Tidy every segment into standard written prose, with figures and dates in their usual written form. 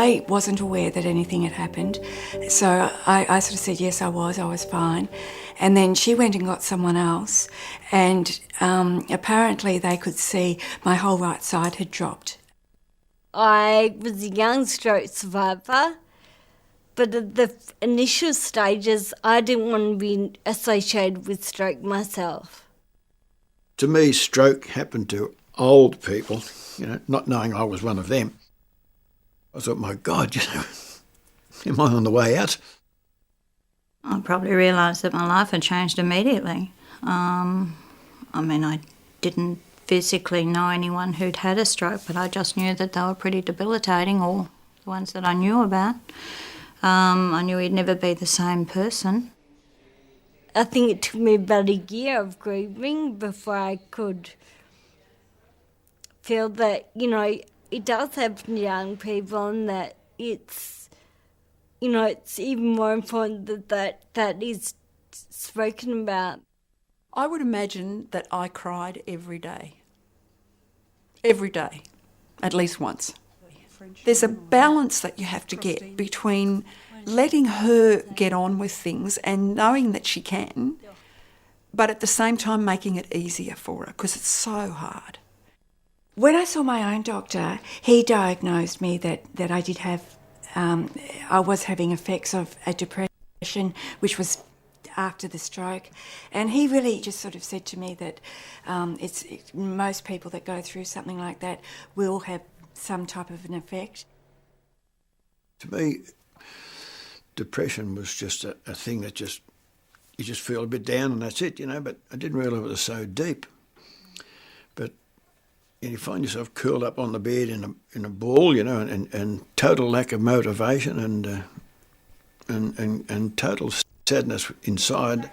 I wasn't aware that anything had happened, so I sort of said yes, I was fine. And then she went and got someone else, and apparently they could see my whole right side had dropped. I was a young stroke survivor, but at the initial stages I didn't want to be associated with stroke myself. To me, stroke happened to old people, not knowing I was one of them. I thought, my God, am I on the way out? I probably realised that my life had changed immediately. I didn't physically know anyone who'd had a stroke, but I just knew that they were pretty debilitating, all the ones that I knew about. I knew he'd never be the same person. I think it took me about a year of grieving before I could feel that, it does happen to young people, and that it's even more important that is spoken about. I would imagine that I cried every day. Every day, at least once. There's a balance that you have to get between letting her get on with things and knowing that she can, but at the same time making it easier for her, because it's so hard. When I saw my own doctor, he diagnosed me that I did have, I was having effects of a depression, which was after the stroke. And he really just sort of said to me that most people that go through something like that will have some type of an effect. To me, depression was just a thing that you just feel a bit down and that's it, but I didn't realise it was so deep. But you find yourself curled up on the bed in a ball, and total lack of motivation and total sadness inside.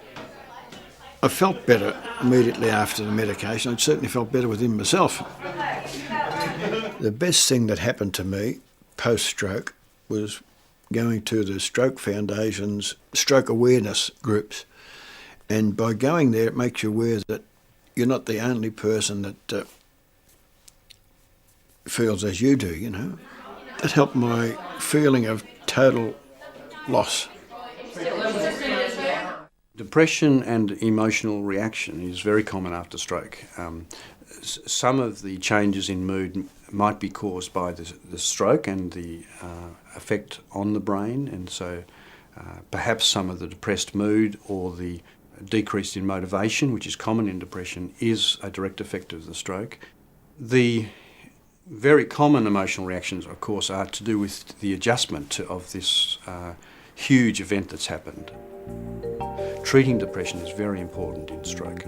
I felt better immediately after the medication. I certainly felt better within myself. The best thing that happened to me post-stroke was going to the Stroke Foundation's stroke awareness groups. And by going there, it makes you aware that you're not the only person that feels as you do, It helped my feeling of total loss. Depression and emotional reaction is very common after stroke. Some of the changes in mood might be caused by the stroke and the effect on the brain, and so perhaps some of the depressed mood or the decrease in motivation, which is common in depression, is a direct effect of the stroke. The very common emotional reactions, of course, are to do with the adjustment of this huge event that's happened. Treating depression is very important in stroke.